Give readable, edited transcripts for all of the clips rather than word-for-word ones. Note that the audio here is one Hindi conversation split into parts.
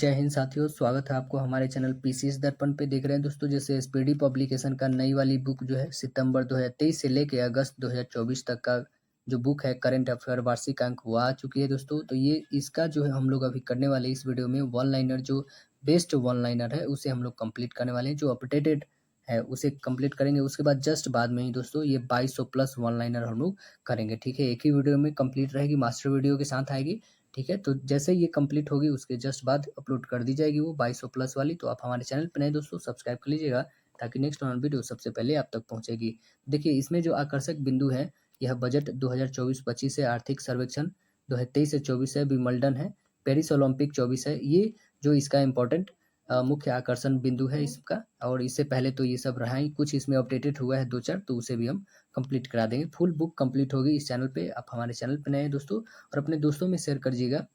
जय हिंद साथियों, स्वागत है आपको हमारे चैनल पीसीएस दर्पण पे। देख रहे हैं दोस्तों, जैसे एसपीडी पब्लिकेशन का नई वाली बुक जो है सितंबर 2023 से लेके अगस्त 2024 तक का जो बुक है करंट अफेयर वार्षिक अंक वो आ चुकी है दोस्तों। तो ये इसका जो है हम लोग अभी करने वाले इस वीडियो में वन लाइनर, जो बेस्ट वन लाइनर है उसे हम लोग कंप्लीट करने वाले हैं। जो अपडेटेड है उसे कंप्लीट करेंगे, उसके बाद जस्ट बाद में ही दोस्तों ये 2200 प्लस वन लाइनर हम लोग करेंगे। ठीक है, एक ही वीडियो में कंप्लीट रहेगी, मास्टर वीडियो के साथ आएगी। ठीक है, तो जैसे ये कंप्लीट होगी उसके जस्ट बाद अपलोड कर दी जाएगी वो 2200 प्लस वाली। तो आप हमारे चैनल पर नए दोस्तों सब्सक्राइब कर लीजिएगा ताकि नेक्स्ट ऑन वीडियो सबसे पहले आप तक पहुंचेगी। देखिए, इसमें जो आकर्षक बिंदु है, यह बजट 2024-25 है, आर्थिक सर्वेक्षण 2023 से 24 है, विमल्डन है, पेरिस ओलंपिक 24 है। ये जो इसका इम्पोर्टेंट मुख्य आकर्षण बिंदु है इसका। और इससे पहले तो ये सब रहा ही, कुछ इसमें अपडेटेड हुआ है 2-4, तो उसे भी हम कंप्लीट करा देंगे। फुल बुक कंप्लीट होगी इस चैनल पे। आप हमारे चैनल पे नए हैं दोस्तों और अपने दोस्तों में शेयर करिएगा।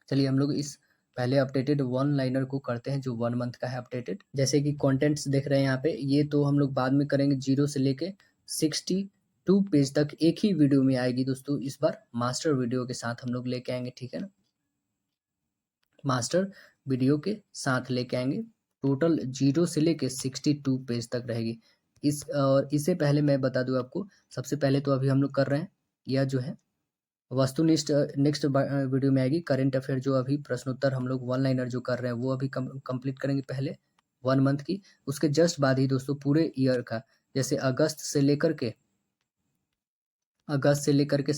चलिए हम लोग इस पहले अपडेटेड वन लाइनर को करते हैं जो 1 मंथ का है अपडेटेड। जैसे कि कंटेंट्स देख रहे हैं यहाँ पे, ये तो हम लोग बाद में करेंगे। 0 से लेके 62 पेज तक एक ही वीडियो में आएगी दोस्तों। इस बार मास्टर वीडियो के साथ हम लोग लेके आएंगे, ठीक है ना, मास्टर वीडियो के साथ लेके आएंगे। टोटल 0 से लेके 62 पेज तक रहेगी इस। और इससे पहले मैं बता दूं आपको, सबसे पहले तो अभी हम लोग कर रहे हैं यह जो है वस्तुनिष्ठ, नेक्स्ट वीडियो में आएगी। करेंट अफेयर जो अभी प्रश्नोत्तर हम लोग वन लाइनर जो कर रहे हैं वो अभी कंप्लीट करेंगे पहले 1 मंथ की। उसके जस्ट बाद ही दोस्तों पूरे ईयर का, जैसे अगस्त से लेकर के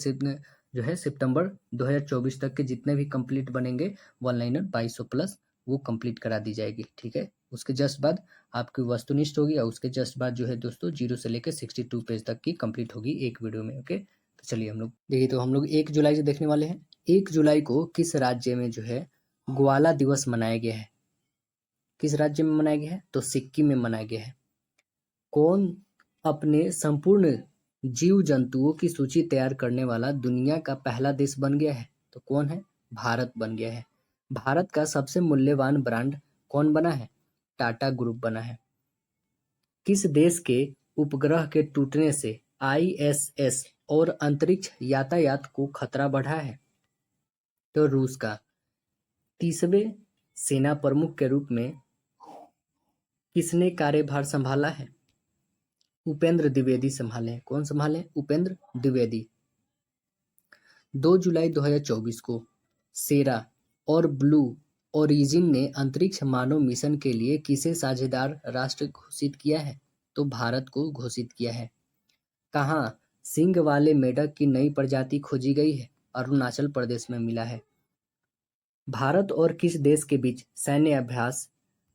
जो है सितंबर 2024 तक के जितने भी कंप्लीट बनेंगे वन लाइनर 2200 प्लस, वो कंप्लीट करा दी जाएगी। ठीक है, उसके जस्ट बाद आपकी वस्तुनिष्ठ होगी और उसके जस्ट बाद जो है दोस्तों 0 से लेकर 62 पेज तक की कंप्लीट होगी एक वीडियो में। ओके, तो चलिए हम लोग देखिए, तो हम लोग 1 जुलाई से देखने वाले हैं। 1 जुलाई को किस राज्य में जो है ग्वाला दिवस मनाया गया है? किस राज्य में मनाया गया है? तो सिक्किम में मनाया गया है। कौन अपने संपूर्ण जीव जंतुओं की सूची तैयार करने वाला दुनिया का पहला देश बन गया है? तो कौन है? भारत बन गया है। भारत का सबसे मूल्यवान ब्रांड कौन बना है? टाटा ग्रुप बना है। किस देश के उपग्रह के टूटने से आईएसएस और अंतरिक्ष यातायात को खतरा बढ़ा है? तो रूस का। 30वें सेना प्रमुख के रूप में किसने कार्यभार संभाला है? उपेंद्र द्विवेदी संभाले हैं। कौन संभाले? उपेंद्र द्विवेदी। 2 जुलाई 2024 को सेरा और ब्लू ओरिजिन ने अंतरिक्ष मानव मिशन के लिए किसे साझेदार राष्ट्र घोषित किया है? तो भारत को घोषित किया है। कहाँ सींग वाले मेढक की नई प्रजाति खोजी गई है? अरुणाचल प्रदेश में मिला है। भारत और किस देश के बीच सैन्य अभ्यास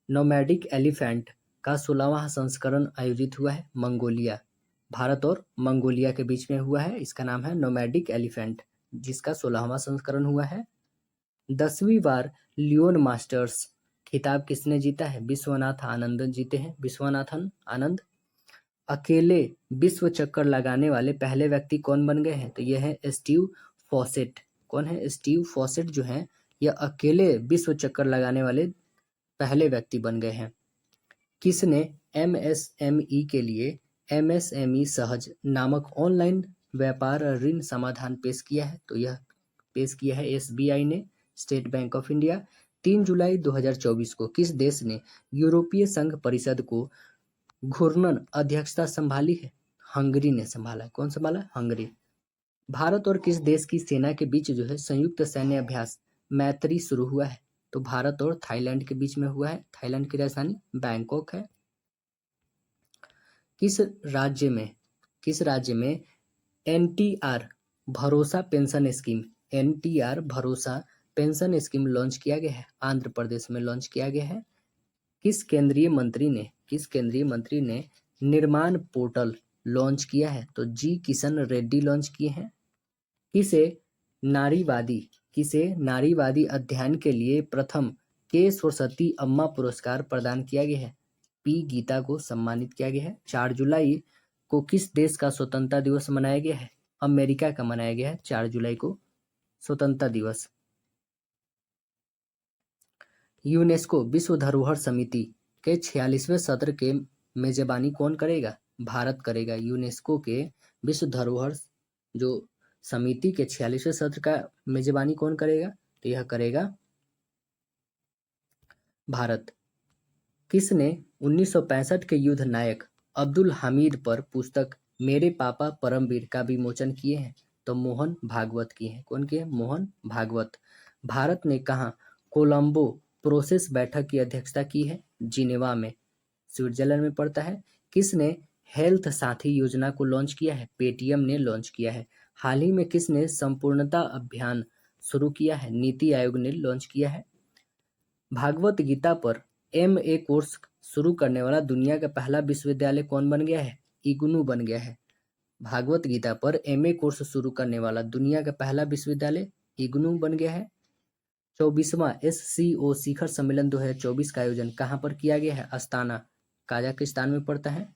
नोमैडिक एलिफेंट का 16वां संस्करण आयोजित हुआ है? मंगोलिया। भारत और मंगोलिया के बीच में हुआ है। इसका नाम है नोमैडिक एलिफेंट, जिसका 16वां संस्करण हुआ है। 10वीं बार लियोन मास्टर्स खिताब किसने जीता है? विश्वनाथ आनंद जीते हैं, विश्वनाथन आनंद। अकेले विश्व चक्कर लगाने वाले पहले व्यक्ति कौन बन गए हैं? तो यह है स्टीव फॉसेट। कौन है? स्टीव फॉसेट जो है यह अकेले विश्व चक्कर लगाने वाले पहले व्यक्ति बन गए हैं। किसने एमएसएमई के लिए एमएसएमई सहज नामक ऑनलाइन व्यापार ऋण समाधान पेश किया है? तो यह पेश किया है एसबीआई ने, स्टेट बैंक ऑफ इंडिया। 3 जुलाई 2024 को किस देश ने यूरोपीय संघ परिषद को घूर्णन अध्यक्षता संभाली है? हंगरी ने संभाला। कौन संभाला? हंगरी। भारत और किस देश की सेना के बीच जो है संयुक्त सैन्य अभ्यास मैत्री शुरू हुआ है? तो भारत और थाईलैंड के बीच में हुआ है। थाईलैंड की राजधानी बैंकॉक है। किस राज्य में एनटीआर भरोसा पेंशन स्कीम, एनटीआर भरोसा पेंशन स्कीम लॉन्च किया गया है? आंध्र प्रदेश में लॉन्च किया गया है। किस केंद्रीय मंत्री ने निर्माण पोर्टल लॉन्च किया है? तो जी किशन रेड्डी लॉन्च किए हैं। किसे नारीवादी अध्ययन के लिए प्रथम के सरस्वती अम्मा पुरस्कार प्रदान किया गया है? पी गीता को सम्मानित किया गया है। 4 जुलाई को किस देश का स्वतंत्रता दिवस मनाया गया है? अमेरिका का मनाया गया है 4 जुलाई को स्वतंत्रता दिवस। यूनेस्को विश्व धरोहर समिति के 46वें सत्र के मेजबानी कौन करेगा? भारत करेगा। यूनेस्को के विश्व धरोहर जो समिति के 46वें सत्र का मेजबानी कौन करेगा? तो यह करेगा भारत। किसने 1965 के युद्ध नायक अब्दुल हामिद पर पुस्तक मेरे पापा परमवीर का विमोचन किए हैं? तो मोहन भागवत किए हैं। कौन किए? मोहन भागवत। भारत ने कहाँ कोलंबो प्रोसेस बैठक की अध्यक्षता की है? जिनेवा में, स्विट्जरलैंड में पड़ता है। किसने हेल्थ साथी योजना को लॉन्च किया है? पेटीएम ने लॉन्च किया है। हाल ही में किसने संपूर्णता अभियान शुरू किया है? नीति आयोग ने लॉन्च किया है। भागवत गीता पर एमए कोर्स शुरू करने वाला दुनिया का पहला विश्वविद्यालय कौन बन गया है? इग्नू बन गया है। भागवत गीता पर एमए कोर्स शुरू करने वाला दुनिया का पहला विश्वविद्यालय इग्नू बन गया है। 24वां SCO शिखर सम्मेलन 2024 का आयोजन कहाँ पर किया गया है? अस्ताना, कजाकिस्तान में पड़ता है।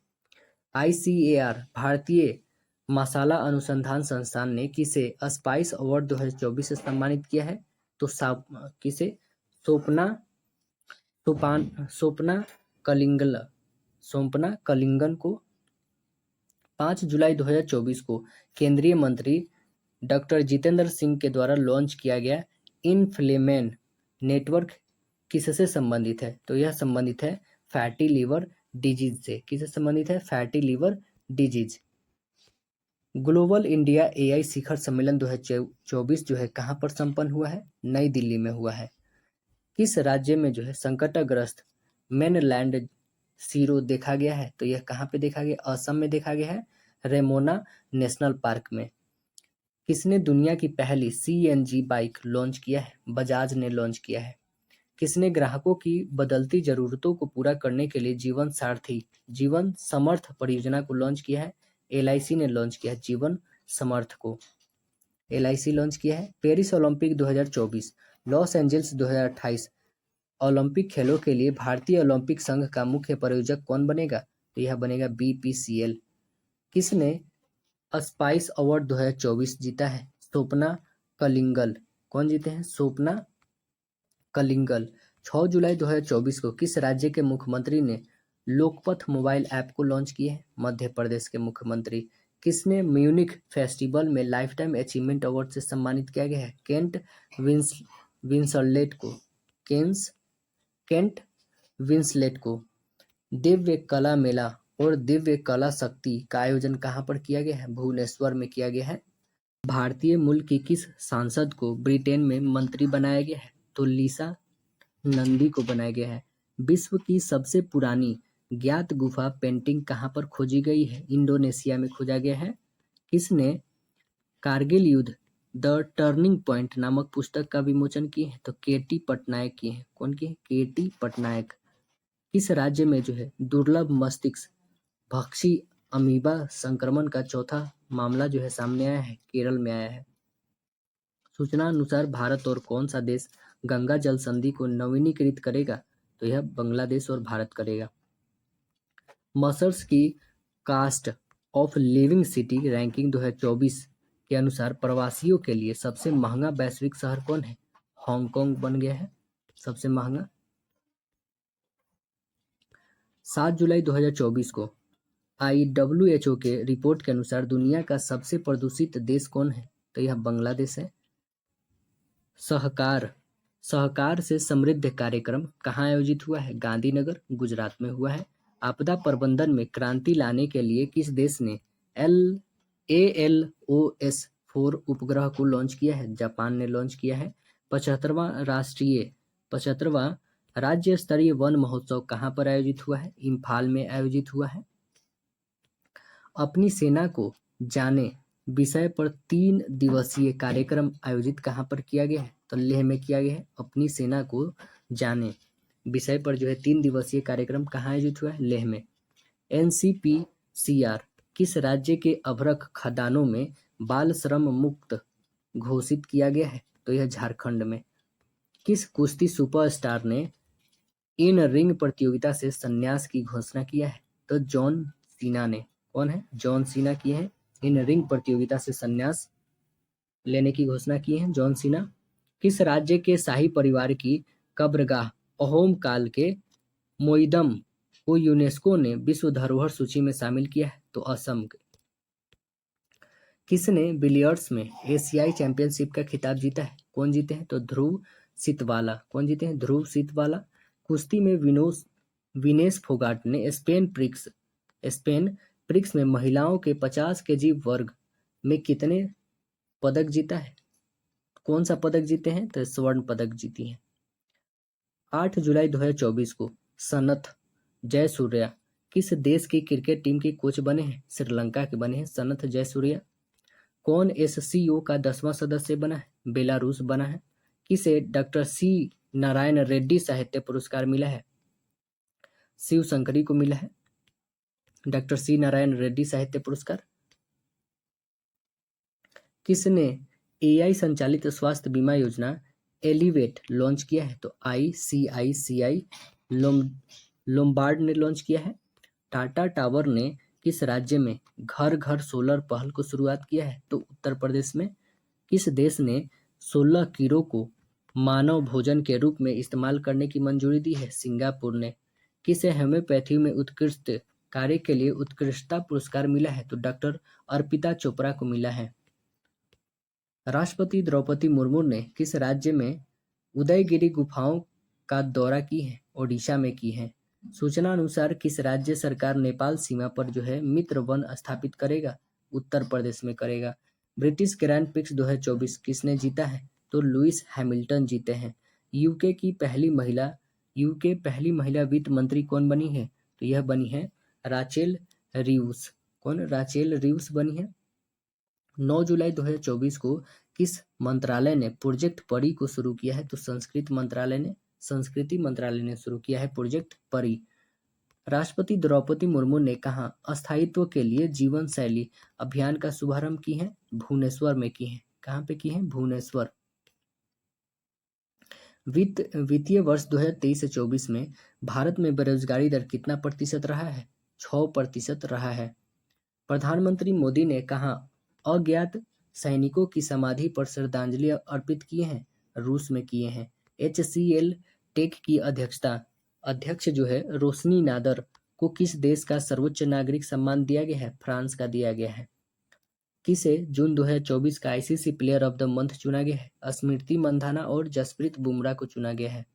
ICAR भारतीय मसाला अनुसंधान संस्थान ने किसे स्पाइस अवार्ड 2024 से सम्मानित किया है? तो किसे? सोपना सोपना कलिंगन को। 5 जुलाई 2024 को केंद्रीय मंत्री डॉक्टर जितेंद्र सिंह के द्वारा लॉन्च किया गया इनफ्लेमेन नेटवर्क किससे संबंधित है? तो यह संबंधित है फैटी लीवर डिजीज से। किससे संबंधित है? Fatty liver disease. Global India AI शिखर सम्मेलन 2024 जो है कहाँ पर संपन्न हुआ है? नई दिल्ली में हुआ है। किस राज्य में जो है संकटग्रस्त मेनलैंड सीरो देखा गया है? तो यह कहाँ पे देखा गया? असम में देखा गया है, रेमोना नेशनल पार्क में। किसने दुनिया की पहली CNG बाइक लॉन्च किया है? बजाज ने लॉन्च किया है। किसने ग्राहकों की बदलती जरूरतों को पूरा करने के लिए जीवन सारथी जीवन समर्थ परियोजना को लॉन्च किया है? LIC ने लॉन्च किया है जीवन समर्थ को। LIC लॉन्च किया है। Paris Olympic 2024, Los Angeles 2028 Olympic खेलों के लिए भारतीय ओलंपिक संघ का मुख्य प्रायोजक कौन बनेगा? तो यह बनेगा BPCL। किसने स्पाइस अवार्ड 2024 जीता है? स्वप्ना कलिंगल। कौन जीते हैं? स्वप्ना कलिंगल। 6 जुलाई 2024 को किस राज्य के मुख्यमंत्री ने लोकपथ मोबाइल ऐप को लॉन्च किया है? मध्य प्रदेश के मुख्यमंत्री। किसने म्यूनिख फेस्टिवल में लाइफ टाइम अचीवमेंट अवार्ड से सम्मानित किया गया है? विंसलेट को। केंट विंसलेट को। दिव्य कला मेला और दिव्य कला शक्ति का आयोजन कहाँ पर किया गया है? भुवनेश्वर में किया गया है। भारतीय मूल की किस सांसद को ब्रिटेन में मंत्री बनाया गया है? तो लीसा नंदी को बनाया गया है। विश्व की सबसे पुरानी ज्ञात गुफा पेंटिंग कहाँ पर खोजी गई है? इंडोनेशिया में खोजा गया है। किसने कारगिल युद्ध द टर्निंग पॉइंट नामक पुस्तक का विमोचन किए हैं? तो KT पटनायक किए हैं। कौन किए? KT पटनायक। किस राज्य में जो है दुर्लभ मस्तिष्क भक्षी अमीबा संक्रमण का चौथा मामला जो है सामने आया है? केरल में आया है। सूचना अनुसार भारत और कौन सा देश गंगा जल संधि को नवीनीकृत करेगा? तो यह बांग्लादेश और भारत करेगा। मसर्स की cost of living city ranking 2024 के अनुसार प्रवासियों के लिए सबसे महंगा वैश्विक शहर कौन है? हांगकांग बन गया है सबसे महंगा। 7 जुलाई 2024 को WHO के रिपोर्ट के अनुसार दुनिया का सबसे प्रदूषित देश कौन है? तो यह बांग्लादेश है। सहकार से समृद्ध कार्यक्रम कहाँ आयोजित हुआ है? गांधीनगर, गुजरात में हुआ है। आपदा प्रबंधन में क्रांति लाने के लिए किस देश ने ALOS-4 उपग्रह को लॉन्च किया है? जापान ने लॉन्च किया है। 75वां राज्य स्तरीय वन महोत्सव कहाँ पर आयोजित हुआ है? इम्फाल में आयोजित हुआ है। अपनी सेना को जाने विषय पर 3 दिवसीय कार्यक्रम आयोजित कहाँ पर किया गया है? तो लेह में किया गया है। अपनी सेना को जाने विषय पर जो है 3 दिवसीय कार्यक्रम कहाँ आयोजित हुआ है? लेह में। NCPCR किस राज्य के अभ्रक खदानों में बाल श्रम मुक्त घोषित किया गया है? तो यह झारखंड में। किस कुश्ती सुपरस्टार ने इन रिंग प्रतियोगिता से संन्यास की घोषणा किया है? तो जॉन सीना ने। कौन है? जॉन सीना किए हैं इन रिंग प्रतियोगिता से संन्यास लेने की घोषणा की है जॉन सीना। किस राज्य के शाही परिवार की कब्रगाह अहोम काल के मोइदम को यूनेस्को ने विश्व धरोहर सूची में शामिल किया है? तो असम के। किसने बिलियर्ड्स में एशियाई चैंपियनशिप का खिताब जीता है? कौन जीते हैं? तो ध्रुव सितवाला। कौन जीते हैं? ध्रुव सितवाला। कुश्ती में विनेश फोगाट ने स्पेन प्रिक्स में महिलाओं के 50 केजी वर्ग में कितने पदक जीता है? कौन सा पदक जीते हैं? तो स्वर्ण पदक जीती हैं। 8 जुलाई 2024 को सनथ जयसूर्या किस देश की क्रिकेट टीम के कोच बने हैं? श्रीलंका के बने हैं सनथ जयसूर्या। कौन एससीओ का 10वां सदस्य बना है? बेलारूस बना है। किसे डॉक्टर सी नारायण रेड्डी साहित्य पुरस्कार मिला है? शिव शंकरी को मिला है डॉक्टर सी नारायण रेड्डी साहित्य पुरस्कार। किसने एआई संचालित स्वास्थ्य बीमा योजना एलिवेट लॉन्च किया है? तो आईसीआईसीआई लोम्बार्ड ने लॉन्च किया है। टाटा टावर ने किस राज्य में घर घर सोलर पहल को शुरुआत किया है? तो उत्तर प्रदेश में। किस देश ने 16 कीड़ों को मानव भोजन के रूप में इस्तेमाल करने की मंजूरी दी है? सिंगापुर ने। किसे होम्योपैथी में उत्कृष्ट कार्य के लिए उत्कृष्टता पुरस्कार मिला है? तो डॉक्टर अर्पिता चोपड़ा को मिला है। राष्ट्रपति द्रौपदी मुर्मू ने किस राज्य में उदयगिरी गुफाओं का दौरा की है? ओडिशा में की है। सूचना अनुसार किस राज्य सरकार नेपाल सीमा पर जो है मित्र वन स्थापित करेगा? उत्तर प्रदेश में करेगा। ब्रिटिश ग्रैंड प्रिक्स 2024 किसने जीता है? तो लुइस हैमिल्टन जीते हैं। यूके पहली महिला वित्त मंत्री कौन बनी है? तो यह बनी है राचेल रीव्स। कौन? राचेल रीव्स बनी है। 9 जुलाई 2024 को किस मंत्रालय ने प्रोजेक्ट परी को शुरू किया है? तो संस्कृति मंत्रालय ने शुरू किया है प्रोजेक्ट परी। राष्ट्रपति द्रौपदी मुर्मू ने कहा अस्थायित्व के लिए जीवन शैली अभियान का शुभारंभ की है? भुवनेश्वर में की है। कहाँ पे की है? भुवनेश्वर। वित्तीय वर्ष 2023-24 में भारत में बेरोजगारी दर कितना प्रतिशत रहा है? 6% रहा है। प्रधानमंत्री मोदी ने कहा अज्ञात सैनिकों की समाधि पर श्रद्धांजलि अर्पित किए हैं? रूस में किए हैं। HCL टेक की अध्यक्ष जो है रोशनी नादर को किस देश का सर्वोच्च नागरिक सम्मान दिया गया है? फ्रांस का दिया गया है। किसे जून 2024 का ICC player of the month चुना गया है? स्मृति मंधाना और जसप्रीत बुमराह को चुना गया है।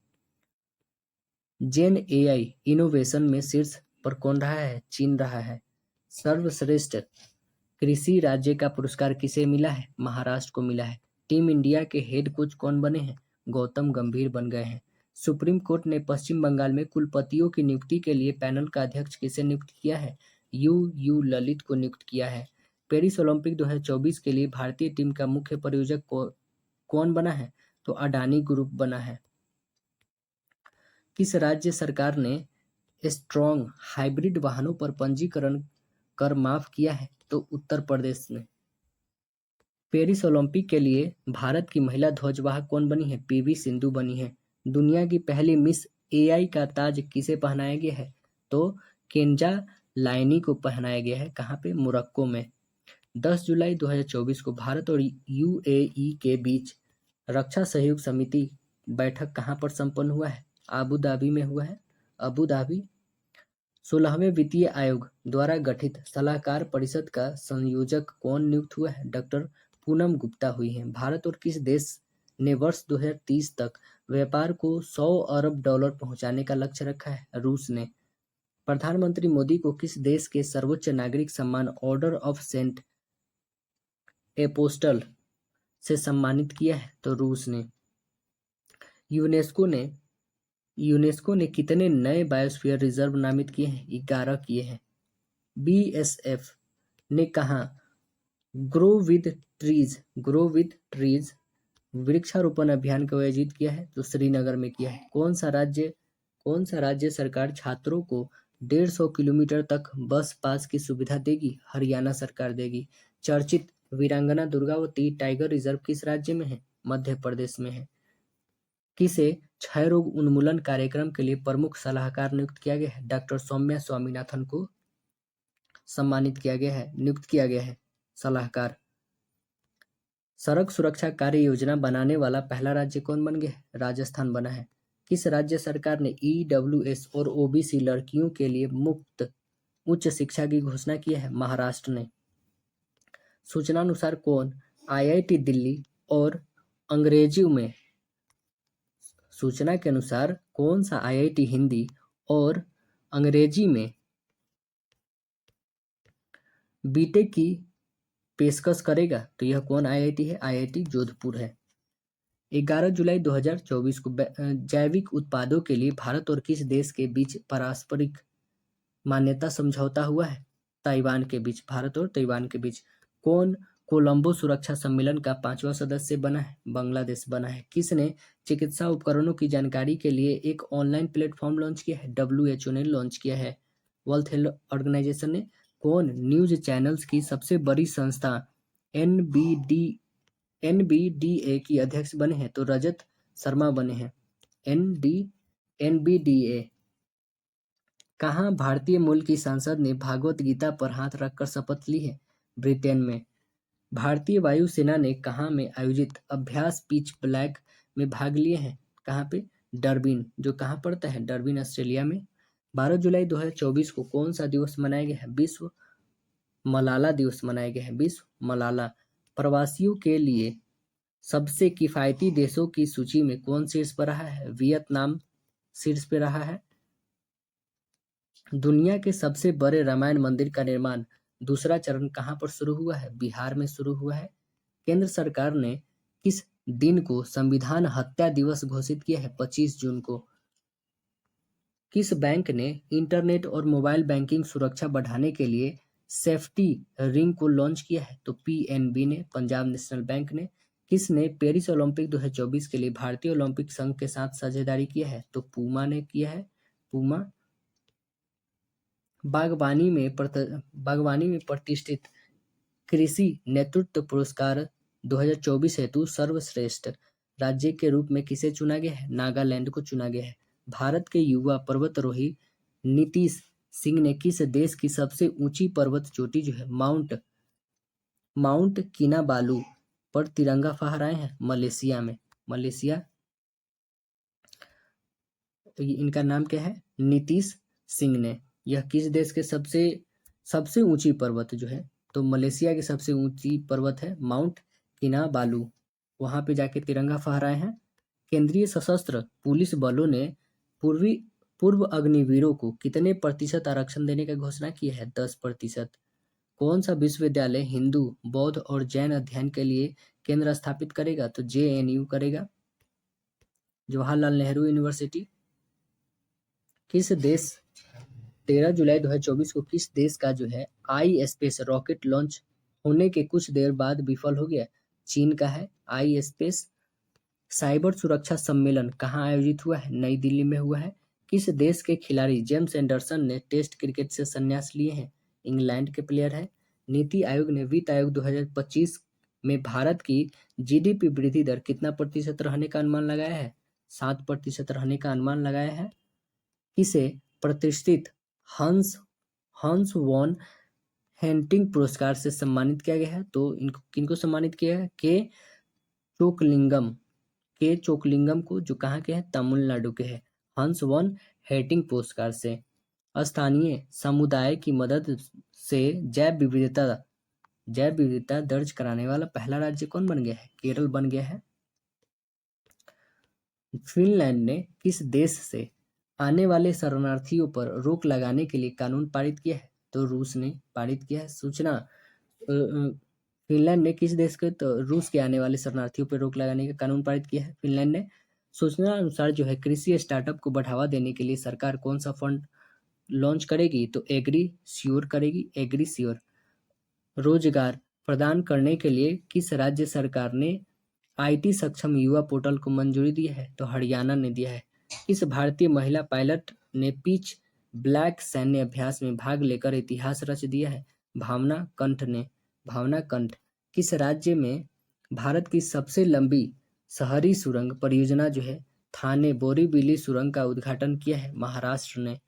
जेन एआई इनोवेशन में शीर्ष पर कौन रहा है? चीन रहा है। सर्वश्रेष्ठ कृषि राज्य का पुरस्कार किसे मिला है? महाराष्ट्र को मिला है। टीम इंडिया के हेड कोच कौन बने हैं? गौतम गंभीर बन गए हैं। सुप्रीम कोर्ट ने पश्चिम बंगाल में कुलपतियों की नियुक्ति के लिए पैनल का अध्यक्ष किसे नियुक्त किया है? यू ललित को नियुक्त किया है। पेरिस ओलंपिक 2024 के लिए भारतीय टीम का मुख्य प्रायोजक कौन बना है? तो अडानी ग्रुप बना है। किस राज्य सरकार ने स्ट्रॉन्ग हाइब्रिड वाहनों पर पंजीकरण कर माफ किया है? तो उत्तर प्रदेश में। पेरिस ओलंपिक के लिए भारत की महिला ध्वजवाहक कौन बनी है? पीवी सिंधु बनी है। दुनिया की पहली मिस एआई का ताज किसे पहनाया गया है? तो केंजा लाइनी को पहनाया गया है। कहाँ पे? मोरक्को में। 10 जुलाई 2024 को भारत और यूएई के बीच रक्षा सहयोग समिति बैठक कहाँ पर संपन्न हुआ है? आबू धाबी में हुआ है। Abu Dhabi. 16वें वित्तीय आयोग द्वारा गठित सलाहकार परिषद का संयोजक कौन नियुक्त हुआ है? डॉक्टर पूनम गुप्ता हुई हैं। भारत और किस देश ने वर्ष 2030 तक व्यापार को $100 अरब पहुंचाने का लक्ष्य रखा है? रूस ने। प्रधानमंत्री मोदी को किस देश के सर्वोच्च नागरिक सम्मान ऑर्डर ऑफ सेंट एपोस्टल से सम्मानित किया है? तो रूस ने। यूनेस्को ने कितने नए बायोस्फीयर रिजर्व नामित किए हैं? 11 किए हैं। बीएसएफ ने कहा ग्रो विद ट्रीज वृक्षारोपण अभियान को आयोजित किया है? तो श्रीनगर में किया है। कौन सा राज्य सरकार छात्रों को 150 किलोमीटर तक बस पास की सुविधा देगी? हरियाणा सरकार देगी। चर्चित वीरांगना दुर्गावती टाइगर रिजर्व किस राज्य में है? मध्य प्रदेश में है। किसे क्षय रोग उन्मूलन कार्यक्रम के लिए प्रमुख सलाहकार नियुक्त किया गया है? डॉक्टर सौम्या स्वामीनाथन को नियुक्त किया गया है सलाहकार। सड़क सुरक्षा कार्य योजना बनाने वाला पहला राज्य कौन बन गया है? राजस्थान बना है। किस राज्य सरकार ने ईडब्ल्यूएस और ओबीसी लड़कियों के लिए मुफ्त उच्च शिक्षा की घोषणा की है? महाराष्ट्र ने। सूचना अनुसार कौन आईआईटी दिल्ली और अंग्रेजी में सूचना के अनुसार कौन सा IIT हिंदी और अंग्रेजी में बीटेक की पेशकश करेगा? तो यह कौन IIT है? IIT जोधपुर है। 11 जुलाई 2024 को जैविक उत्पादों के लिए भारत और किस देश के बीच पारस्परिक मान्यता समझौता हुआ है? ताइवान के बीच, भारत और ताइवान के बीच। कौन कोलंबो सुरक्षा सम्मेलन का 5वां सदस्य बना है? बांग्लादेश बना है। किसने चिकित्सा उपकरणों की जानकारी के लिए एक ऑनलाइन प्लेटफॉर्म लॉन्च किया है? WHO ने लॉन्च किया है, वर्ल्ड हेल्थ ऑर्गेनाइजेशन ने। कौन न्यूज चैनल्स की सबसे बड़ी संस्था NBDA की अध्यक्ष बने हैं? तो रजत शर्मा बने हैं। NBDA। कहाँ भारतीय मूल की सांसद ने भागवत गीता पर हाथ रखकर शपथ ली है? ब्रिटेन में। भारतीय वायुसेना ने कहाँ में आयोजित अभ्यास पिच ब्लैक में भाग लिए हैं? कहाँ पे? डरबिन, जो कहाँ पड़ता है? डरबिन, ऑस्ट्रेलिया में। 12 जुलाई 2024 को कौन सा दिवस मनाया गया है? विश्व मलाला दिवस मनाया गया है। विश्व मलाला। प्रवासियों के लिए सबसे किफायती देशों की सूची में कौन शीर्ष पर रहा है? वियतनाम शीर्ष पे रहा है। दुनिया के सबसे बड़े रामायण मंदिर का निर्माण दूसरा चरण कहाँ पर शुरू हुआ है? बिहार में शुरू हुआ है। केंद्र सरकार ने किस दिन को संविधान हत्या दिवस घोषित किया है? 25 जून को। किस बैंक ने इंटरनेट और मोबाइल बैंकिंग सुरक्षा बढ़ाने के लिए सेफ्टी रिंग को लॉन्च किया है? तो PNB ने, पंजाब नेशनल बैंक ने। किसने पेरिस ओलंपिक 2024 के लिए भारतीय ओलंपिक संघ के साथ साझेदारी किया है? तो पूमा ने किया है, पूमा। बागवानी में प्रतिष्ठित कृषि नेतृत्व पुरस्कार 2024 हेतु सर्वश्रेष्ठ राज्य के रूप में किसे चुना गया है? नागालैंड को चुना गया है। भारत के युवा पर्वतारोही नीतीश सिंह ने किस देश की सबसे ऊंची पर्वत चोटी जो है माउंट किनाबालू पर तिरंगा फहराए हैं? मलेशिया में। मलेशिया। इनका नाम क्या है? नीतीश सिंह ने। यह किस देश के सबसे ऊंची पर्वत जो है? तो मलेशिया की सबसे ऊंची पर्वत है माउंट किनाबालू। वहां पे जाके तिरंगा फहराए हैं। केंद्रीय सशस्त्र पुलिस बलों ने पूर्व अग्निवीरों को कितने प्रतिशत आरक्षण देने का घोषणा की है? 10%। कौन सा विश्वविद्यालय हिंदू, बौद्ध और जैन अध्ययन के लिए केंद्र स्थापित करेगा? तो JNU करेगा, जवाहरलाल नेहरू यूनिवर्सिटी। किस देश 13 जुलाई 2024 को किस देश का जो है iSpace रॉकेट लॉन्च होने के कुछ देर बाद विफल हो गया? चीन का है iSpace। साइबर सुरक्षा सम्मेलन कहाँ आयोजित हुआ है? नई दिल्ली में हुआ है। किस देश के खिलाड़ी जेम्स एंडरसन ने टेस्ट क्रिकेट से संन्यास लिए हैं? इंग्लैंड के प्लेयर है। नीति आयोग ने वित्त आयोग 2025 में भारत की GDP वृद्धि दर कितना प्रतिशत रहने का अनुमान लगाया है? 7% रहने का अनुमान लगाया है। किसे प्रतिष्ठित हंस वॉन हेंटिंग पुरस्कार से सम्मानित किया गया है? तो इनको किनको सम्मानित किया है? के चोकलिंगम को, जो कहाँ के हैं? तमिलनाडु के हैं। हंस वॉन हेंटिंग पुरस्कार से। स्थानीय समुदाय की मदद से जैव विविधता दर्ज कराने वाला पहला राज्य कौन बन गया है? केरल बन गया है। फिनलैंड ने किस देश से आने वाले शरणार्थियों पर रोक लगाने के लिए कानून पारित किया है? तो रूस ने पारित किया है। फिनलैंड ने किस देश के? तो रूस के आने वाले शरणार्थियों पर रोक लगाने का कानून पारित किया है फिनलैंड ने। सूचना अनुसार जो है कृषि स्टार्टअप को बढ़ावा देने के लिए सरकार कौन सा फंड लॉन्च करेगी? तो एग्री श्योर करेगी, एग्री श्योर। रोजगार प्रदान करने के लिए किस राज्य सरकार ने IT सक्षम युवा पोर्टल को मंजूरी दी है? तो हरियाणा ने दिया है। किस भारतीय महिला पायलट ने पिच ब्लैक सैन्य अभ्यास में भाग लेकर इतिहास रच दिया है? भावना कंठ ने। भावना कंठ। किस राज्य में भारत की सबसे लंबी शहरी सुरंग परियोजना जो है थाने बोरीवली सुरंग का उद्घाटन किया है? महाराष्ट्र ने।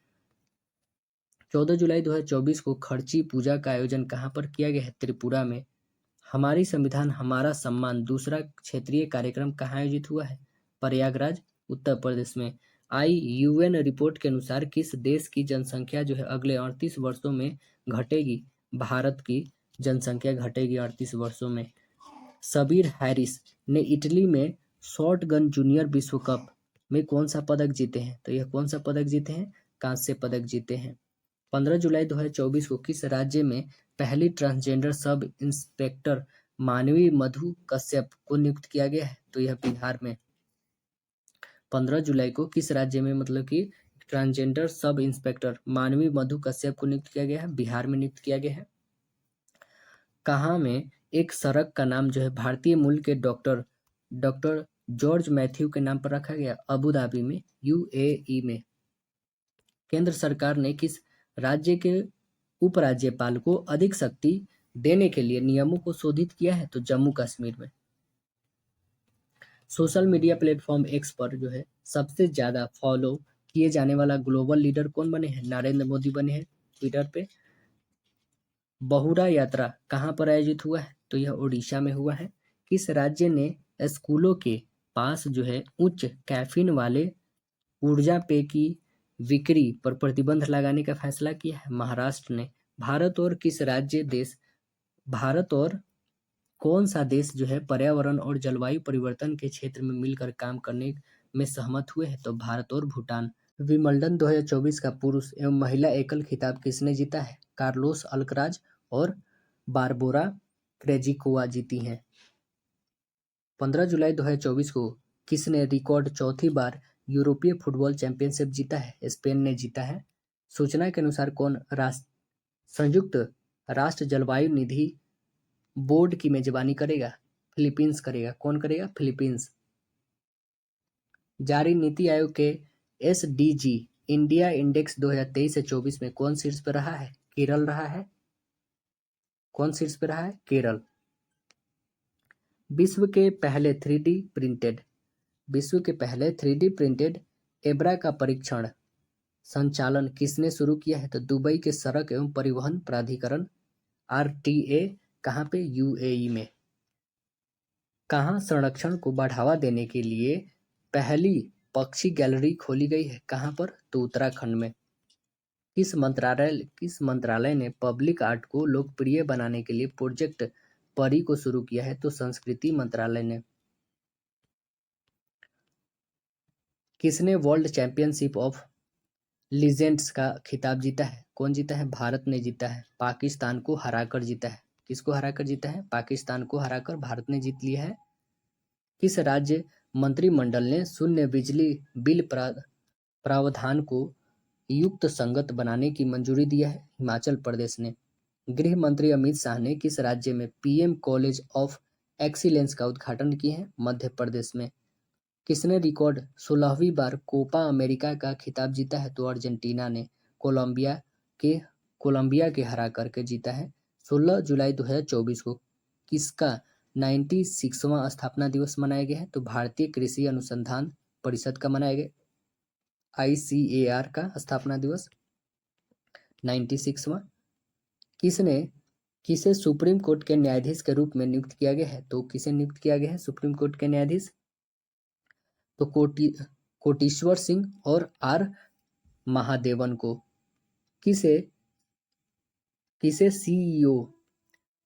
14 जुलाई 2024 को खर्ची पूजा का आयोजन कहाँ पर किया गया है? त्रिपुरा में। हमारी संविधान हमारा सम्मान दूसरा क्षेत्रीय कार्यक्रम कहाँ आयोजित हुआ है? प्रयागराज, उत्तर प्रदेश में। UN रिपोर्ट के अनुसार किस देश की जनसंख्या जो है अगले 38 वर्षों में घटेगी? भारत की जनसंख्या घटेगी 38 वर्षों में। सबीर हैरिस ने इटली में शॉटगन जूनियर विश्व कप में कौन सा पदक जीते हैं? तो यह कौन सा पदक जीते हैं? कांस्य पदक जीते हैं। 15 जुलाई 2024 को किस राज्य में पहली ट्रांसजेंडर सब इंस्पेक्टर मानवी मधु कश्यप को नियुक्त किया गया है? तो यह बिहार में 15 जुलाई को किस राज्य में मतलब कि ट्रांसजेंडर सब इंस्पेक्टर मानवी मधु कश्यप को नियुक्त किया गया है? बिहार में नियुक्त किया गया है। कहाँ में एक सड़क का नाम जो है भारतीय मूल के डॉक्टर जॉर्ज मैथ्यू के नाम पर रखा गया? अबू धाबी में, यूएई में। केंद्र सरकार ने किस राज्य के उपराज्यपाल को अधिक शक्ति देने के लिए नियमों को शोधित किया है? तो जम्मू कश्मीर में। सोशल मीडिया प्लेटफॉर्म एक्स पर जो है सबसे ज्यादा फॉलो किए जाने वाला ग्लोबल लीडर कौन बने हैं? नरेंद्र मोदी बने हैं ट्विटर पे। बहुरा यात्रा कहाँ पर आयोजित हुआ है? तो यह उड़ीसा में हुआ है। किस राज्य ने स्कूलों के पास जो है उच्च कैफीन वाले ऊर्जा पेय की बिक्री पर प्रतिबंध लगाने का फैसला किया है? महाराष्ट्र ने। भारत और कौन सा देश जो है पर्यावरण और जलवायु परिवर्तन के क्षेत्र में मिलकर काम करने में सहमत हुए हैं? तो भारत और भूटान। विंबलडन 2024 का पुरुष एवं महिला एकल खिताब किसने जीता है? कार्लोस अल्कराज और बारबोरा क्रेजिकोवा जीती हैं। 15 जुलाई 2024 को किसने रिकॉर्ड चौथी बार यूरोपीय फुटबॉल चैंपियनशिप जीता है? स्पेन ने जीता है। सूचना के अनुसार कौन संयुक्त राष्ट्र जलवायु निधि बोर्ड की मेजबानी करेगा? फिलीपींस करेगा। कौन करेगा? फिलीपींस। जारी नीति आयोग के एसडीजी इंडिया इंडेक्स 2023 से 24 में कौन शीर्ष पर रहा है? केरल रहा है। कौन शीर्ष पर रहा है? केरल। विश्व के पहले 3D प्रिंटेड एब्रा का परीक्षण संचालन किसने शुरू किया है? तो दुबई के सड़क एवं परिवहन प्राधिकरण आरटीए। कहाँ पे? यूएई में। कहाँ संरक्षण को बढ़ावा देने के लिए पहली पक्षी गैलरी खोली गई है? कहाँ पर? तो उत्तराखंड में। किस मंत्रालय ने पब्लिक आर्ट को लोकप्रिय बनाने के लिए प्रोजेक्ट परी को शुरू किया है? तो संस्कृति मंत्रालय ने। किसने वर्ल्ड चैंपियनशिप ऑफ लीजेंड्स का खिताब जीता है? कौन जीता है? भारत ने जीता है। पाकिस्तान को हराकर जीता है। किसको हराकर जीता है? पाकिस्तान को हराकर भारत ने जीत लिया है। किस राज्य मंत्रिमंडल ने शून्य बिजली बिल प्रावधान को युक्त संगत बनाने की मंजूरी दिया है? हिमाचल प्रदेश ने। गृह मंत्री अमित शाह ने किस राज्य में पीएम कॉलेज ऑफ एक्सीलेंस का उद्घाटन किया है? मध्य प्रदेश में। किसने रिकॉर्ड 16वीं बार कोपा अमेरिका का खिताब जीता है? तो अर्जेंटीना ने। कोलंबिया के हरा करके जीता है। 16 जुलाई 2024 को किसका 96वां स्थापना दिवस मनाया गया है? तो भारतीय कृषि अनुसंधान परिषद का मनाया गया, ICAR का स्थापना दिवस 96वां। किसे सुप्रीम कोर्ट के न्यायाधीश के रूप में नियुक्त किया गया है? तो किसे नियुक्त किया गया है सुप्रीम कोर्ट के न्यायाधीश? तो कोटेश्वर सिंह और आर महादेवन को। किसे सीईओ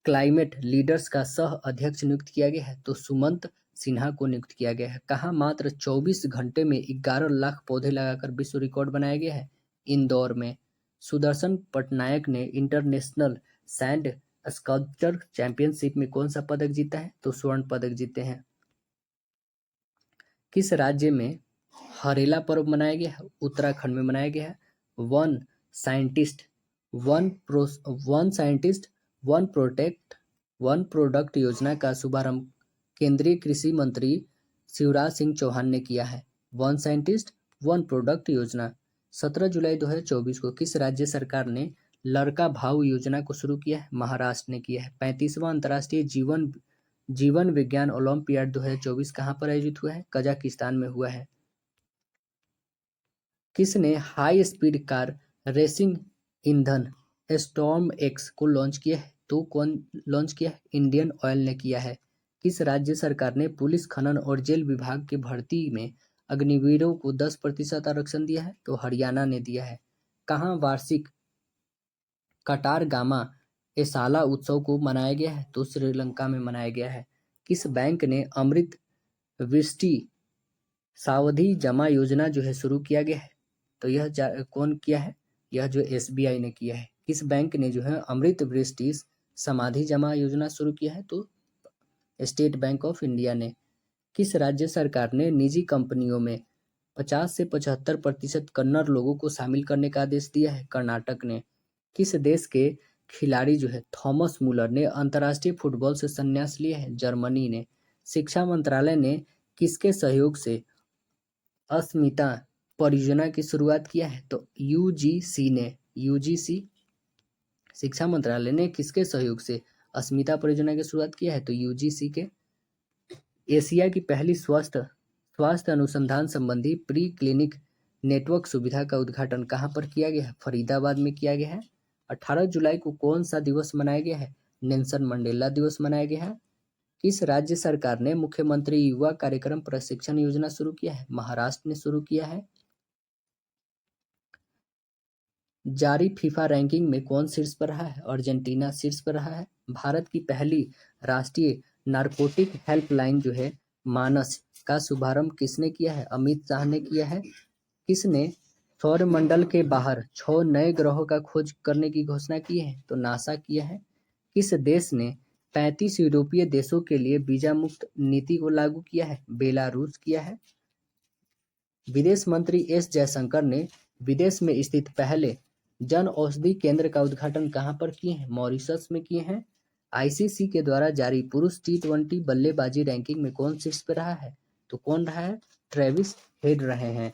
क्लाइमेट लीडर्स का सह अध्यक्ष नियुक्त किया गया है? तो सुमंत सिन्हा को नियुक्त किया गया है। कहाँ मात्र 24 घंटे में 11 लाख पौधे लगाकर विश्व रिकॉर्ड बनाया गया है? इंदौर में। सुदर्शन पटनायक ने इंटरनेशनल सैंड स्कल्पचर चैंपियनशिप में कौन सा पदक जीता है? तो स्वर्ण पदक जीते हैं। किस राज्य में हरेला पर्व मनाया गया है? उत्तराखंड में मनाया गया है। वन साइंटिस्ट वन प्रोडक्ट योजना का शुभारंभ केंद्रीय कृषि मंत्री शिवराज सिंह चौहान ने किया है। वन साइंटिस्ट वन प्रोडक्ट योजना। 17 जुलाई 2024 को किस राज्य सरकार ने लड़का भाव योजना को शुरू किया है? महाराष्ट्र ने किया है। 35वां अंतर्राष्ट्रीय जीवन विज्ञान ओलंपियाड 2024 कहाँ पर आयोजित हुआ है? कजाकिस्तान में हुआ है। किसने हाई स्पीड कार रेसिंग ईंधन स्टॉर्म एक्स को लॉन्च किया है? तो कौन लॉन्च किया है? इंडियन ऑयल ने किया है। किस राज्य सरकार ने पुलिस खनन और जेल विभाग की भर्ती में अग्निवीरों को 10% आरक्षण दिया है? तो हरियाणा ने दिया है। कहाँ वार्षिक कटारगामा एसाला उत्सव को मनाया गया है? तो श्रीलंका में मनाया गया है। किस बैंक ने अमृत वृष्टि सावधि जमा योजना जो है शुरू किया गया है, तो यह कौन किया है? यह जो SBI ने किया है। किस बैंक ने जो है अमृत ब्रिस्टिस समाधि जमा योजना शुरू किया है? तो स्टेट बैंक ऑफ इंडिया ने। किस राज्य सरकार ने निजी कंपनियों में 50 से 75% कन्नड़ लोगों को शामिल करने का आदेश दिया है? कर्नाटक ने। किस देश के खिलाड़ी जो है थॉमस मुलर ने अंतर्राष्ट्रीय फुटबॉल से संन्यास लिया है? जर्मनी ने। शिक्षा मंत्रालय ने किसके सहयोग से अस्मिता परियोजना की शुरुआत किया है? तो UGC ने। UGC शिक्षा मंत्रालय ने किसके सहयोग से अस्मिता परियोजना की शुरुआत किया है? तो UGC के। एशिया की पहली स्वास्थ्य अनुसंधान संबंधी प्री क्लिनिक नेटवर्क सुविधा का उद्घाटन कहाँ पर किया गया है? फरीदाबाद में किया गया है। 18 जुलाई को कौन सा दिवस मनाया गया है? नेल्सन मंडेला दिवस मनाया गया है। किस राज्य सरकार ने मुख्यमंत्री युवा कार्यक्रम प्रशिक्षण योजना शुरू किया है? महाराष्ट्र ने शुरू किया है। जारी फीफा रैंकिंग में कौन शीर्ष पर रहा है? अर्जेंटीना शीर्ष पर रहा है। भारत की पहली राष्ट्रीय नारकोटिक हेल्पलाइन जो है मानस का शुभारंभ किसने किया है? अमित शाह ने किया है। किसने सौरमंडल के बाहर 6 नए ग्रहों का खोज करने की घोषणा की है? तो नासा किया है। किस देश ने 35 यूरोपीय देशों के लिए वीजा मुक्त नीति को लागू किया है? बेलारूस किया है। विदेश मंत्री S जयशंकर ने विदेश में स्थित पहले जन औषधि केंद्र का उद्घाटन कहाँ पर किए हैं? मॉरिशस में किए हैं। ICC के द्वारा जारी पुरुष T20 बल्लेबाजी रैंकिंग में कौन शीर्ष पर रहा है? तो कौन रहा है? ट्रेविस हेड रहे हैं।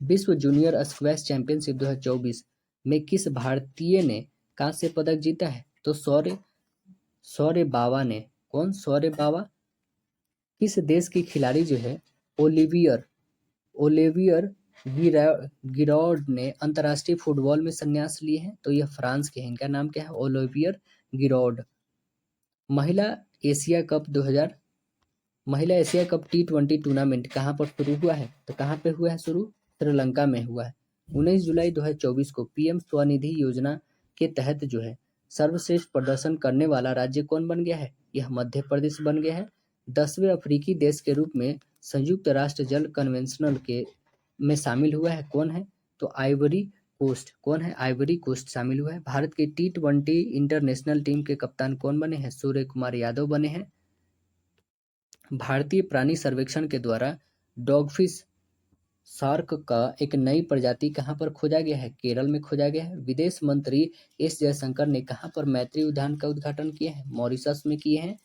विश्व जूनियर स्क्वैश चैंपियनशिप 2024 में किस भारतीय ने कांस्य पदक जीता है? तो शौर्य बावा ने। कौन? शौर्य बावा। किस देश की खिलाड़ी जो है ओलिवियर गिरॉड ने अंतर्राष्ट्रीय फुटबॉल में संन्यास लिए हैं? तो यह फ्रांस के हैं। इनका नाम क्या है? ओलिवियर गिरॉड। महिला एशिया कप T20 टूर्नामेंट कहाँ पर शुरू हुआ है? तो कहाँ पे हुआ है शुरू? श्रीलंका में हुआ है। 19 जुलाई 2024 को PM स्वनिधि योजना के तहत जो है सर्वश्रेष्ठ प्रदर्शन करने वाला राज्य कौन बन गया है? यह मध्य प्रदेश बन गया है। 10वें अफ्रीकी देश के रूप में संयुक्त राष्ट्र जल कन्वेंशनल के में शामिल हुआ है। कौन है? तो आइवरी कोस्ट। कौन है? आइवरी कोस्ट शामिल हुआ है। भारत की T20 इंटरनेशनल टीम के कप्तान कौन बने हैं? सूर्य कुमार यादव बने हैं। भारतीय प्राणी सर्वेक्षण के द्वारा डॉगफिश शार्क का एक नई प्रजाति कहाँ पर खोजा गया है? केरल में खोजा गया है। विदेश मंत्री S जयशंकर ने कहाँ पर मैत्री उद्यान का उद्घाटन किया है? मॉरिशस में किए हैं।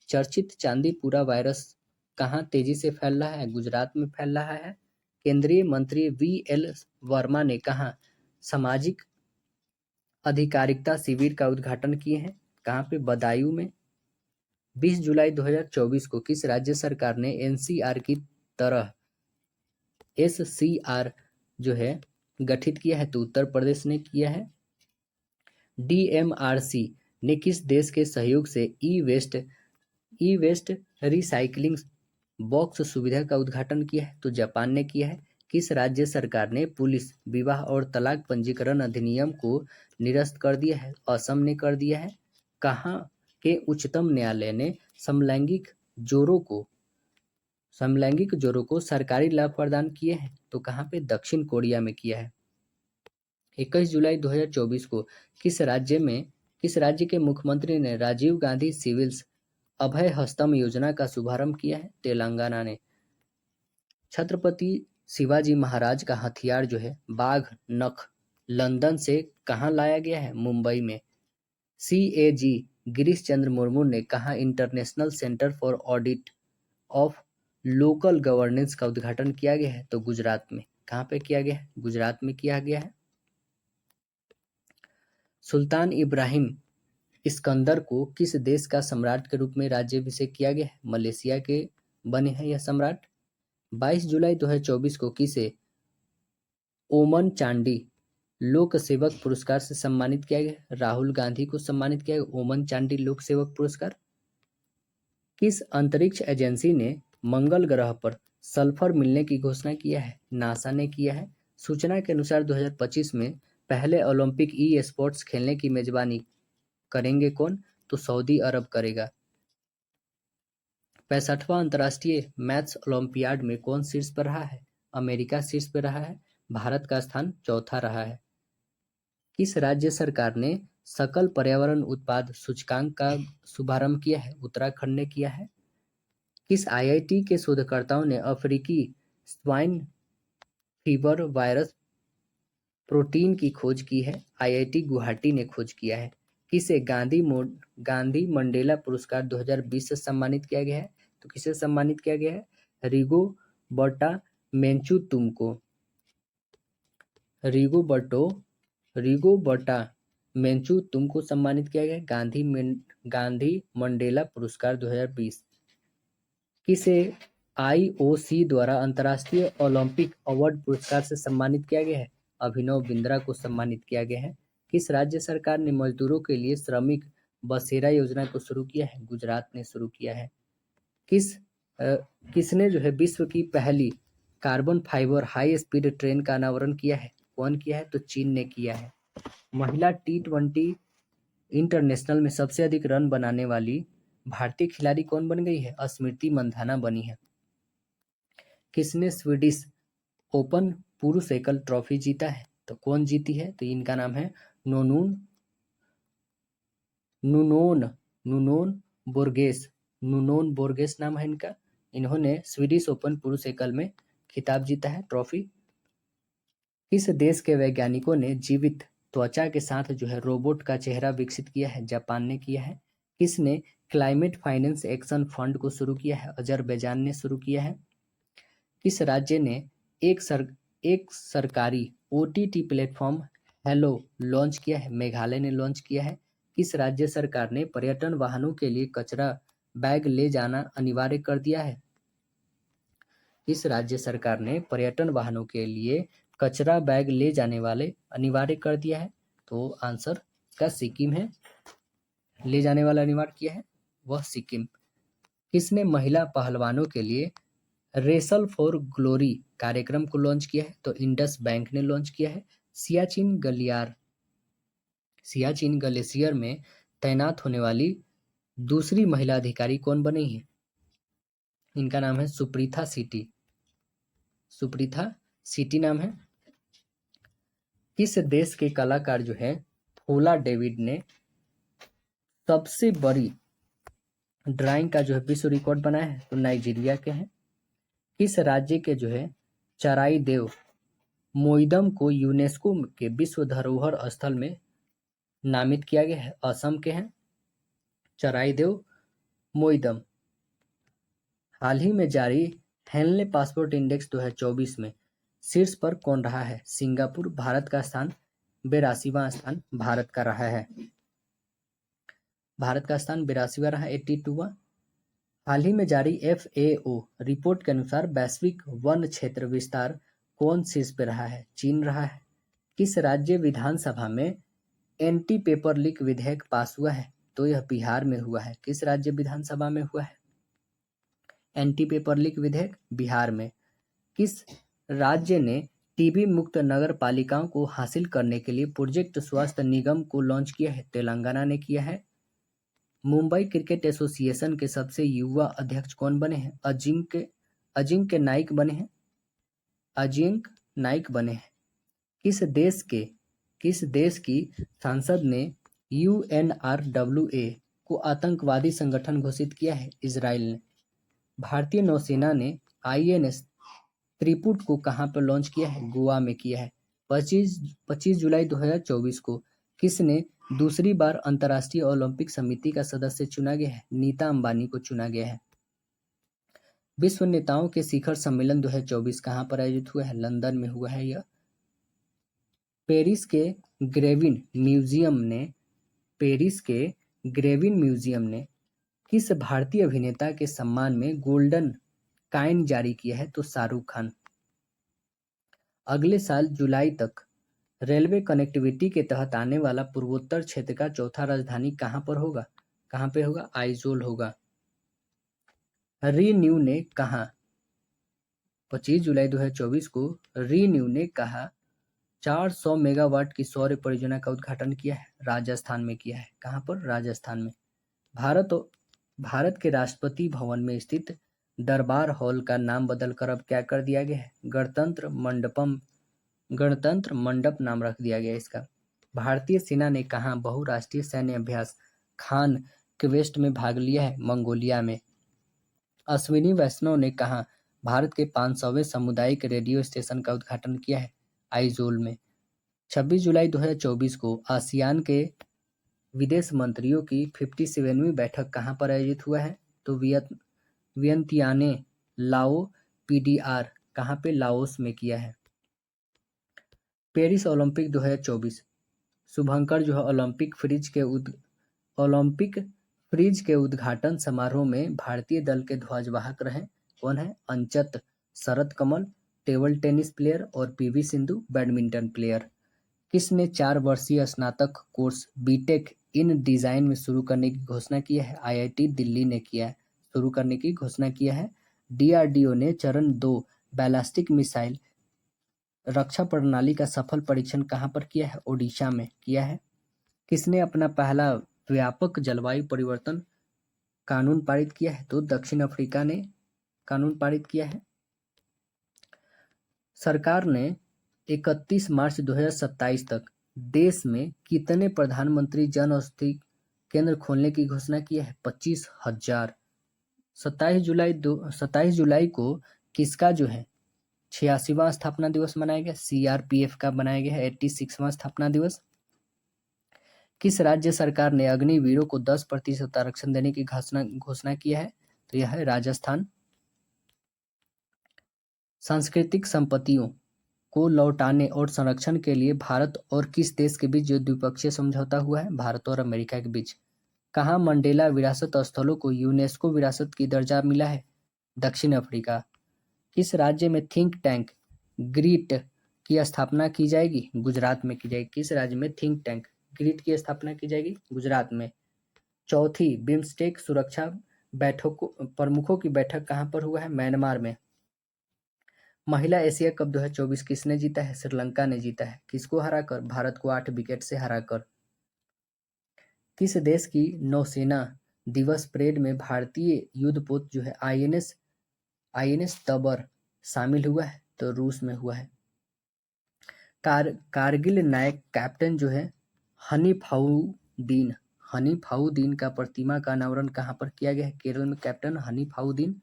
चर्चित चांदीपुरा वायरस कहाँ तेजी से फैल रहा है? गुजरात में फैल रहा है। केंद्रीय मंत्री VL वर्मा ने कहाँ सामाजिक अधिकारिता शिविर का उद्घाटन किए हैं? कहाँ पे? बदायूं में। 20 जुलाई 2024 को किस राज्य सरकार ने NCR की तरह SCR जो है गठित किया है? तो उत्तर प्रदेश ने किया है। DMRC ने किस देश के सहयोग से ई वेस्ट रिसाइकलिंग बॉक्स सुविधा का उद्घाटन किया है? तो जापान ने किया है। किस राज्य सरकार ने पुलिस विवाह और तलाक पंजीकरण अधिनियम को निरस्त कर दिया है? असम ने कर दिया है। कहाँ के उच्चतम न्यायालय ने समलैंगिक जोड़ों को सरकारी लाभ प्रदान किए हैं? तो कहाँ पे? दक्षिण कोरिया में किया है। 21 जुलाई 2024 को किस राज्य के मुख्यमंत्री ने राजीव गांधी सिविल्स अभय हस्तम योजना का शुभारंभ किया है? तेलंगाना ने। छत्रपति शिवाजी महाराज का हथियार जो है बाघ नख लंदन से कहाँ लाया गया है? मुंबई में। CAG गिरीश चंद्र मुर्मू ने कहाँ international centre for audit of local governance का उद्घाटन किया गया है? तो गुजरात में। कहाँ पे किया गया है? गुजरात में किया गया है। सुल्तान इब्राहिम इस्कंदर को किस देश का सम्राट के रूप में राज्याभिषेक किया गया है? मलेशिया के बने हैं यह सम्राट। 22 जुलाई 2024 को किसे ओमन चांडी लोक सेवक पुरस्कार से सम्मानित किया गया? राहुल गांधी को सम्मानित किया गया ओमन चांडी लोक सेवक पुरस्कार। किस अंतरिक्ष एजेंसी ने मंगल ग्रह पर सल्फर मिलने की घोषणा किया है? नासा ने किया है। सूचना के अनुसार 2025 में पहले ओलंपिक स्पोर्ट्स खेलने की मेजबानी करेंगे कौन? तो सऊदी अरब करेगा। 65वां अंतर्राष्ट्रीय मैथ्स ओलंपियाड में कौन शीर्ष पर रहा है? अमेरिका शीर्ष पर रहा है। भारत का स्थान चौथा रहा है। किस राज्य सरकार ने सकल पर्यावरण उत्पाद सूचकांक का शुभारंभ किया है? उत्तराखंड ने किया है। किस आईआईटी के शोधकर्ताओं ने अफ्रीकी स्वाइन फीवर वायरस प्रोटीन की खोज की है? आईआईटी गुवाहाटी ने खोज किया है। किसे गांधी मंडेला पुरस्कार 2020 से सम्मानित किया गया है? तो किसे सम्मानित किया गया है? रिगोबर्टा मेंचू तुमको सम्मानित किया गया है गांधी मंडेला पुरस्कार 2020। किसे आईओसी द्वारा अंतर्राष्ट्रीय ओलंपिक अवार्ड पुरस्कार से सम्मानित किया गया है? अभिनव बिंद्रा को सम्मानित किया गया है। किस राज्य सरकार ने मजदूरों के लिए श्रमिक बसेरा योजना को शुरू किया है? गुजरात ने शुरू किया है। किसने जो है विश्व की पहली carbon fibre high speed train का अनावरण किया है? कौन किया है? तो चीन ने किया है। महिला T20 इंटरनेशनल में सबसे अधिक रन बनाने वाली भारतीय खिलाड़ी कौन बन गई है? स्मृति मंधाना बनी है। किसने स्वीडिश ओपन पुरुष एकल ट्रॉफी जीता है? तो कौन जीती है? तो इनका नाम है नुनोन बोर्गेस नाम है इनका। इन्होंने स्वीडिश ओपन पुरुष एकल में खिताब जीता है, ट्रॉफी। किस देश के वैज्ञानिकों ने जीवित त्वचा के साथ जो है रोबोट का चेहरा विकसित किया है? जापान ने किया है। किसने क्लाइमेट फाइनेंस एक्शन फंड को शुरू किया है? अजरबैजान ने शुरू किया है। किस राज्य ने एक सरकारी ओटीटी प्लेटफॉर्म हेलो लॉन्च किया है? मेघालय ने लॉन्च किया है। किस राज्य सरकार ने पर्यटन वाहनों के लिए कचरा बैग ले जाना अनिवार्य कर दिया है? किस राज्य सरकार ने पर्यटन वाहनों के लिए कचरा बैग ले जाने वाले अनिवार्य कर दिया है? तो आंसर का सिक्किम है। ले जाने वाला अनिवार्य किया है वह सिक्किम। किसने महिला पहलवानों के लिए रेसल फॉर ग्लोरी कार्यक्रम को लॉन्च किया है? तो इंडस बैंक ने लॉन्च किया है। सियाचिन ग्लेशियर में तैनात होने वाली दूसरी महिला अधिकारी कौन बनी है? इनका नाम है सुप्रीथा सिटी नाम है। किस देश के कलाकार जो है फूला डेविड ने सबसे बड़ी ड्राइंग का जो है विश्व रिकॉर्ड बनाया है? तो नाइजीरिया के हैं। किस राज्य के जो है चराई देव मोइदम को यूनेस्को के विश्व धरोहर स्थल में नामित किया गया है? असम के हैं चराई देव मोइदम। हाल ही में जारी हेनले पासपोर्ट इंडेक्स 2024 में शीर्ष पर कौन रहा है? सिंगापुर। भारत का स्थान 82वां स्थान भारत का रहा है। भारत का स्थान 82वां रहा, 82वां। हाल ही में जारी FAO रिपोर्ट के अनुसार वैश्विक वन क्षेत्र विस्तार कौन शीर्ष पे रहा है? चीन रहा है। किस राज्य विधानसभा में एंटी पेपर लीक विधेयक पास हुआ है? तो यह बिहार में हुआ है। किस राज्य विधानसभा में हुआ है एंटी पेपर लीक विधेयक? बिहार में। किस राज्य ने टीबी मुक्त नगर पालिकाओं को हासिल करने के लिए प्रोजेक्ट स्वास्थ्य निगम को लॉन्च किया है? तेलंगाना ने किया है। मुंबई क्रिकेट एसोसिएशन के सबसे युवा अध्यक्ष कौन बने हैं? अजिंक्य नाइक बने हैं। किस देश की संसद ने UNRWA को आतंकवादी संगठन घोषित किया है? इजराइल ने। भारतीय नौसेना ने INS त्रिपुट को कहां पर लॉन्च किया है? गोवा में किया है। 25 जुलाई 2024 को किसने दूसरी बार अंतर्राष्ट्रीय ओलंपिक समिति का सदस्य चुना गया है? नीता अंबानी को चुना गया है। विश्व नेताओं के शिखर सम्मेलन 2024 कहां पर आयोजित हुआ है? लंदन में हुआ है। यह पेरिस के ग्रेविन म्यूजियम ने किस भारतीय अभिनेता के सम्मान में गोल्डन काइन जारी किया है? तो शाहरुख खान। अगले साल जुलाई तक रेलवे कनेक्टिविटी के तहत आने वाला पूर्वोत्तर क्षेत्र का चौथा राजधानी कहां पे होगा? आइजोल होगा। रीन्यू ने कहा 25 जुलाई 2024 को रीन्यू ने कहा 400 मेगावाट की सौर परियोजना का उद्घाटन किया है? राजस्थान में किया है। कहां पर? राजस्थान में। भारत के राष्ट्रपति भवन में स्थित दरबार हॉल का नाम बदलकर अब क्या कर दिया गया है? गणतंत्र मंडप नाम रख दिया गया इसका। भारतीय सेना ने कहाँ बहुराष्ट्रीय सैन्य अभ्यास खान क्वेस्ट में भाग लिया है? मंगोलिया में। अश्विनी वैष्णव ने कहाँ भारत के 500वें सामुदायिक रेडियो स्टेशन का उद्घाटन किया है? आइजोल में। 26 जुलाई 2024 को आसियान के विदेश मंत्रियों की 57वीं बैठक कहाँ पर आयोजित हुआ है? तो वियंतियाने लाओ पीडीआर कहाँ पे? लाओस में किया है। पेरिस ओलंपिक 2024 शुभंकर जो है ओलंपिक फ्रिज के उद्घाटन समारोह में भारतीय दल के ध्वजवाहक रहे। कौन है? अंचत Sharath Kamal, table tennis player, और पीवी सिंधु बैडमिंटन प्लेयर। किसने 4 वर्षीय स्नातक कोर्स बीटेक इन डिजाइन में शुरू करने की घोषणा की है? आईआईटी दिल्ली ने किया है, शुरू करने की घोषणा किया है। डीआरडीओ ने चरण 2 बैलिस्टिक मिसाइल रक्षा प्रणाली का सफल परीक्षण कहाँ पर किया है? ओडिशा में किया है। किसने अपना पहला व्यापक जलवायु परिवर्तन कानून पारित किया है? तो दक्षिण अफ्रीका ने कानून पारित किया है। सरकार ने 31 मार्च 2027 तक देश में कितने प्रधानमंत्री जन औषधि केंद्र खोलने की घोषणा की है? 25,000। 27 जुलाई को किसका जो है 86वां स्थापना दिवस मनाया गया? सीआरपीएफ का बनाया गया है 86वां स्थापना दिवस। किस राज्य सरकार ने अग्निवीरों को 10% आरक्षण देने की घोषणा की है? तो यह है राजस्थान। सांस्कृतिक संपत्तियों को लौटाने और संरक्षण के लिए भारत और किस देश के बीच जो द्विपक्षीय समझौता हुआ है? भारत और अमेरिका के बीच। कहाँ मंडेला विरासत स्थलों को यूनेस्को विरासत की दर्जा मिला है? दक्षिण अफ्रीका। किस राज्य में थिंक टैंक ग्रीट की स्थापना की जाएगी? गुजरात में की जाएगी। किस राज्य में थिंक टैंक ग्रीट की स्थापना की जाएगी? गुजरात में। चौथी बिम्स्टेक सुरक्षा प्रमुखों की बैठक कहाँ पर हुआ है? म्यांमार में। महिला एशिया कप 2024 किसने जीता है? श्रीलंका ने जीता है। किसको हराकर? भारत को 8 विकेट से हराकर। किस देश की नौसेना दिवस परेड में भारतीय युद्धपोत जो है आईएनएस तबर शामिल हुआ है? तो रूस में हुआ है। कारगिल नायक कैप्टन जो है हनीफाउद्दीन का प्रतिमा का अनावरण कहाँ पर किया गया है? केरल में। कैप्टन हनीफाउद्दीन।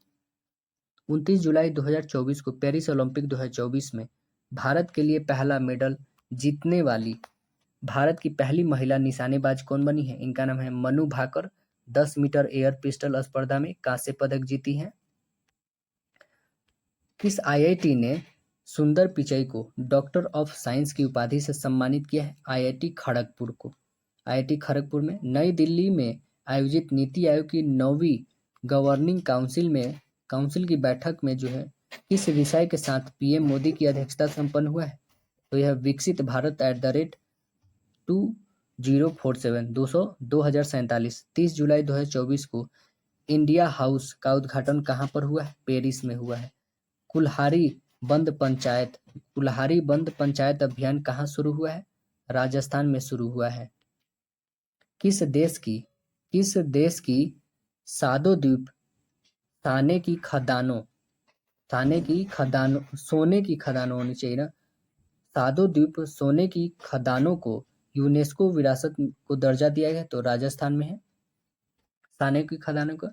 29 जुलाई 2024 को पेरिस ओलंपिक 2024 में भारत के लिए पहला मेडल जीतने वाली भारत की पहली महिला निशानेबाज कौन बनी है? इनका नाम है Manu Bhaker. 10 metre air pistol स्पर्धा में कांस्य पदक जीती हैं। किस आईआईटी ने सुंदर पिचई को डॉक्टर ऑफ साइंस की उपाधि से सम्मानित किया है? आईआईटी खड़गपुर को। आईआईटी खड़गपुर में। नई दिल्ली में आयोजित नीति आयोग की 9वीं गवर्निंग काउंसिल की बैठक में जो है किस विषय के साथ पीएम मोदी की अध्यक्षता संपन्न हुआ है? तो यह विकसित भारत @2047 2047। 30 जुलाई 2024 को इंडिया हाउस का उद्घाटन कहाँ पर हुआ है? पेरिस में हुआ है। कुल्हारी बंद पंचायत अभियान कहाँ शुरू हुआ है? राजस्थान में शुरू हुआ है। किस देश की सादो द्वीप सोने की खदानों होनी चाहिए ना। सादो द्वीप सोने की खदानों को यूनेस्को विरासत को दर्जा दिया गया, तो राजस्थान में है सोने की खदानों का।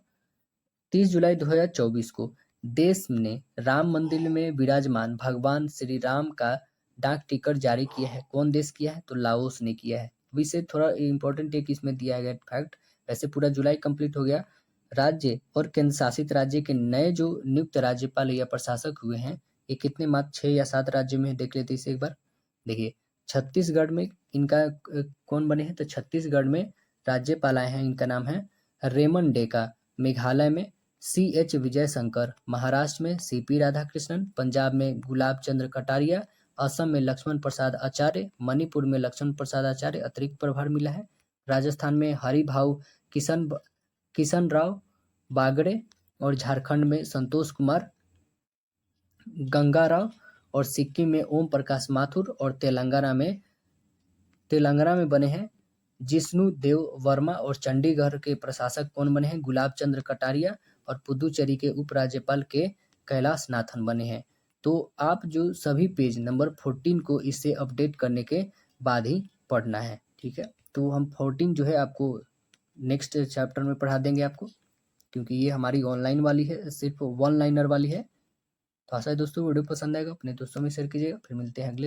30 जुलाई 2024 को देश ने राम मंदिर में विराजमान भगवान श्री राम का डाक टिकट जारी किया है। कौन देश किया है? तो लाओस ने किया है। विषय थोड़ा इंपॉर्टेंट एक इसमें दिया गया फैक्ट। वैसे पूरा जुलाई कंप्लीट हो गया। राज्य और केंद्र शासित राज्य के नए जो नियुक्त राज्यपाल या प्रशासक हुए हैं, ये कितने मात्र 6 या 7 राज्यों में देख लेते इसे एक बार। देखिए छत्तीसगढ़ में इनका कौन बने हैं? तो छत्तीसगढ़ में राज्यपाल आए हैं, इनका नाम है रेमन डेका। मेघालय में CH विजय शंकर। महाराष्ट्र में CP राधाकृष्णन। पंजाब में गुलाब चंद्र कटारिया। असम में लक्ष्मण प्रसाद आचार्य। मणिपुर में लक्ष्मण प्रसाद आचार्य अतिरिक्त प्रभार मिला है। राजस्थान में हरिभाऊ किशन राव बागड़े, और झारखंड में संतोष कुमार गंगाराव, और सिक्किम में ओम प्रकाश माथुर, और तेलंगाना में बने हैं जिष्णु देव वर्मा और चंडीगढ़ के प्रशासक कौन बने हैं? गुलाब चंद्र कटारिया। और पुदुचेरी के उपराज्यपाल के कैलाश नाथन बने हैं। तो आप जो सभी पेज नंबर 14 को इससे अपडेट करने के बाद ही पढ़ना है, ठीक है। तो हम 14 जो है आपको नेक्स्ट चैप्टर में पढ़ा देंगे आपको, क्योंकि ये हमारी ऑनलाइन वाली है, सिर्फ वन लाइनर वाली है। तो आशा है दोस्तों वीडियो पसंद आएगा, अपने दोस्तों में शेयर कीजिएगा। फिर मिलते हैं अगले